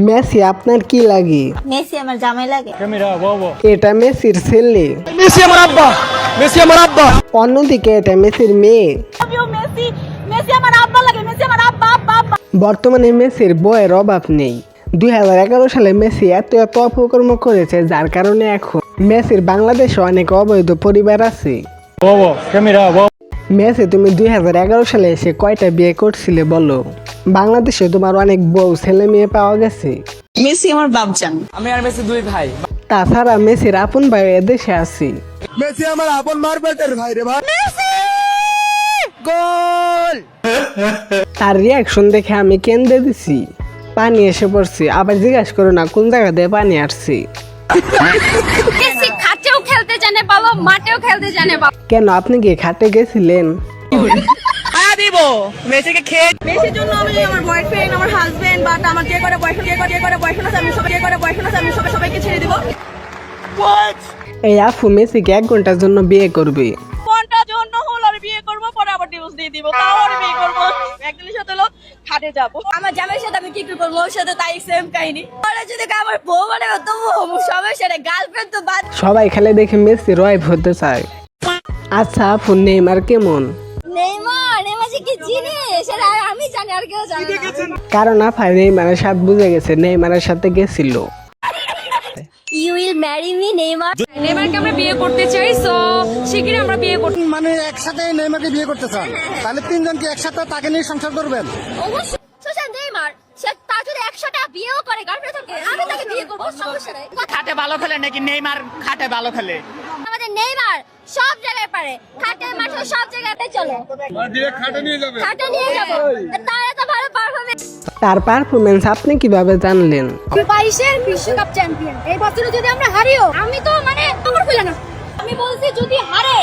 Messi আপনার কি লাগে? মেসি আমার জামাই লাগে। এটা মেসির ছেলে। মেসি আমার আব্বা, মেসি আমার আব্বা। অন্যদিকে এটা মেসির মেয়ে। মেসি মেসি আমার আব্বা লাগে, মেসি আমার আব্বা আব্বা আব্বা। বর্তমানে মেসির বইয়ের অভাব নেই। 2011 সালে মেসি এত অপকর্ম করেছে, যার কারণে এখন মেসির বাংলাদেশে অনেক অবৈধ পরিবার আছে। মেসি, তুমি 2011 সালে এসে কয়টা বিয়ে করছিলে বলো? বাংলাদেশে তোমার অনেক বউ ছেলে মেয়ে পাওয়া গেছে। মেসি আমার বাপজান। আমি আর মেসি দুই ভাই। তাছাড়া মেসির আপন ভাই এদেশে আছে। মেসি আমার আপন মারপেটের ভাই রে ভাই। গোল! তার রিয়াকশন দেখে আমি কেঁদে দিছি। পানি এসে পড়ছি। আবার জিজ্ঞাসা করো না কোন জায়গা দিয়ে পানি আসছে। মেসি খাটেও খেলতে জানে ভালো, মাঠেও খেলতে জানে ভালো। কেন, আপনি কি খাটে গেছিলেন? মেসিকে খেয়ে মেসির জন্য আমি আমার বয়ফ্রেন্ড, আমার হাজবেন্ড, বাট আমার যে করে বয়ফ্রেন্ড আছে আমি সবাইকে ছেড়ে দিব। এই আফু মেসিকে 1 ঘন্টার জন্য বিয়ে করবে। কোনটার জন্য হলো আমি বিয়ে করব, পরে আবার ডিভোর্স দিয়ে দিব, তাও আমি বিয়ে করব। একদিনের সাথে হলো খাটে যাব। আমার জামাইয়ের সাথে আমি কি করব, ওর সাথে তাই সেম কাহিনী। পরে যদি আমার বউ মানে তো সমস্যা নেই, গার্লফ্রেন্ড তো বাদ। সবাই খেলে দেখে মেসি ওয়াইফ হতে চায়। আচ্ছা আফু, নেইমার কেমন? নেইমার যে কি জিনিস সেটা আমি জানি, আর কেউ জানে না। কারণ আফা নেইমারের সাথে বুঝে গেছে, নেইমারের সাথে গেছিল। You will marry me Neymar. নেইমারকে আমরা বিয়ে করতে চাই, সো শিগগিরই আমরা বিয়ে করতে। মানে একসাথে নেইমারকে বিয়ে করতে চান, তাহলে তিনজনকে একসাথে তাকে নিয়ে সংসার করবেন? অবশ্যই সোশ্যাল নেইমার সে তার যদি 100টা বিয়েও করে গার্লফ্রেন্ড থাকে, আমি তাকে বিয়ে করব, সমস্যা নাই। খাটে ভালো খেলে নাকি নেইমার খাটে ভালো খেলে? আমাদের নেইমার সব জায়গায় পারে, খাটে মাঠে সব জায়গাতে চলে। খাটে নিয়ে যাব তার এত ভালো পারফরম্যান্স। তার পারফরমেন্স আপনি কিভাবে জানলেন? 22-এর বিশ্বকাপ চ্যাম্পিয়ন। এই বছরে যদি আমরা হারিও, আমি তো মানে কাপড় খুলে না। আমি বলছি যদি হারে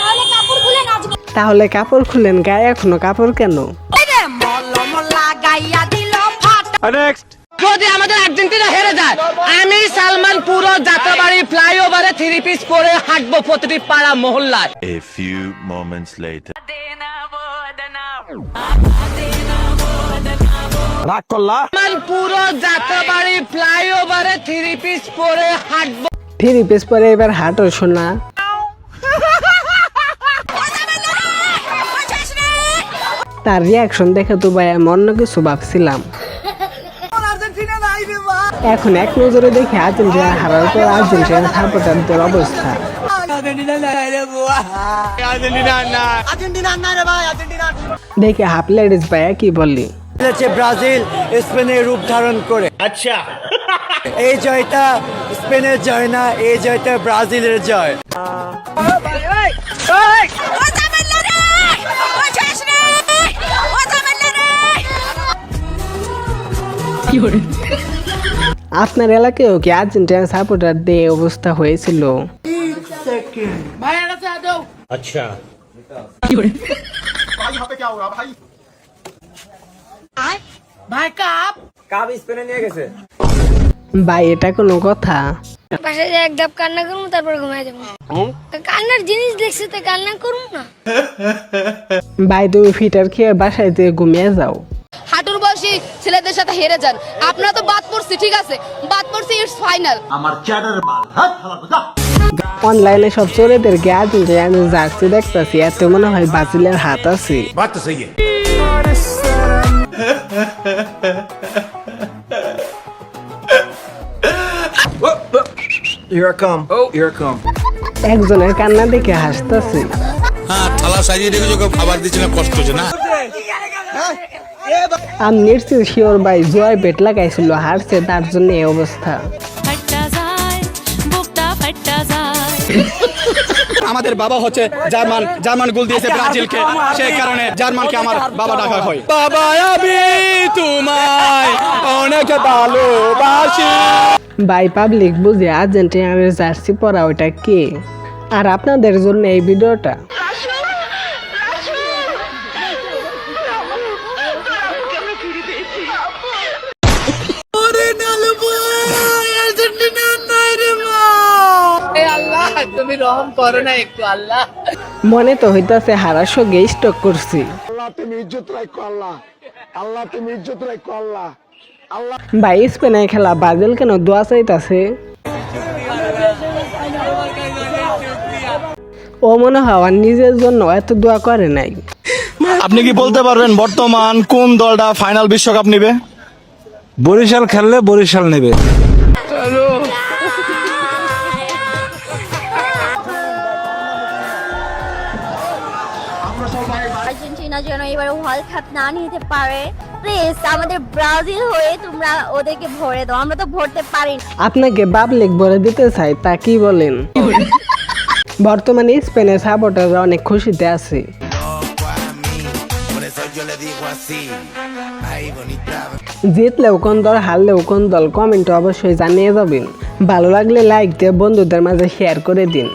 তাহলে কাপড় খুলে নাচবো। তাহলে কাপড় খুলেন, গায়ে এখনো কাপড় কেন? যদি আমাদের আর্জেন্টিনা হেরে যায়, আমি সালমান পুরো যাত্রাবাড়ি ফ্লাইওভারে 3 পিস পরে হাঁটবো প্রতিটি পাড়া মহল্লায়। A few moments later. রাগ করলা? সালমান পুরো যাত্রাবাড়ি ফ্লাইওভারে 3 পিস পরে হাঁটবো। 3 পিস পরে এবার হাঁটো শোনা। তার রিয়াকশন দেখে তো ভাই আমি অন্য কিছু ভাবছিলাম। এখন এক নজরে দেখে আর্জেন্টিনা হারার পর আর্জেন্টিনা সাপোর্টারদের অবস্থা। দেখে হাফ লেডিস ভাইয়া কি বললি? ব্রাজিল স্পেনের রূপ ধারণ করে। আচ্ছা, এই জয়টা স্পেনের জয় না, এই জয়টা ব্রাজিলের জয়। আপনার এলাকায়ও কি আর্জেন্টিনা সাপোর্টার দিয়ে অবস্থা হয়েছিল? কাপ স্পেনে নিয়ে গেছে। ভাই এটা কোনো কথা? পাশে যে এক ধাপ কান্না করবো, তারপর ঘুমাই যাবো। কান্নার জিনিস দেখছি তো কান্না করবো না। ভাই তুমি ফিটার খেয়ে বাসায় যেয়ে ঘুমিয়ে যাও। হাঁটুর বয়সী ছেলেদের সাথে হেরে যান। আপনারা তো বাদ পড়ছি, ঠিক আছে, বাদ পড়ছি, ইটস ফাইনাল। অনলাইনে সব চোরেদেরকে আর্জেন্টিনা জার্সি দেখতেছি, এত মনে হয় ব্রাজিলের হাত আছে। একজনের কান্না দেখে হাসতেছে। থালা সাজিয়ে রেখেছো, খাবার দিচ্ছে না, কষ্ট হচ্ছে না? আমি নিশ্চিত শিওর ভাই জয় বেট লাগাইছিল, হারছে, তার জন্য এই অবস্থা। আমাদের বাবা হচ্ছে জার্মান, জার্মান গোল দিয়েছে ব্রাজিলকে, সেই কারণে জার্মানকে আমার বাবা ডাকা হয়। বাবা আমি তোমায় অনেক ভালোবাসি। ভাই পাবলিক বুঝে আর্জেন্টিনার জার্সি পরা ওটা কে? আর আপনাদের জন্য এই ভিডিওটা। তুমি রহম করো না একটু, আল্লাহ। মনে তো হইতাছে হারার সঙ্গে স্টক করছি। আল্লাহ তুমি ইজ্জত রাখো, আল্লাহ, আল্লাহ তুমি ইজ্জত রাখো, আল্লাহ, ভাই স্পেনের খেলা ব্রাজিল কেন দোয়া চাইতাছে? ও মনে হয় আমার নিজের জন্য এত দোয়া করে নাই। আপনি কি বলতে পারবেন বর্তমান কোন দলটা ফাইনাল বিশ্বকাপ নেবে? বরিশাল খেললে বরিশাল নেবে। আর্জেন্টিনা যেন এবার ওয়ার্ল্ড কাপ না নিতে পারে, প্লিজ আমাদের ব্রাজিল হয়ে তোমরা ওদেরকে ভরে দাও, আমরা তো ভরতে পারি না। আপনাকে পাবলিক বলে দিতে চাই, তা কি বলেন? বর্তমানে স্পেনের সাপোর্টাররা অনেক খুশিতে আছে। জিতলেও কোন দল, হারলেও কোন দল, কমেন্টে অবশ্যই জানিয়ে যাবেন। ভালো লাগলে লাইক দিয়ে বন্ধুদের মাঝে শেয়ার করে দিন।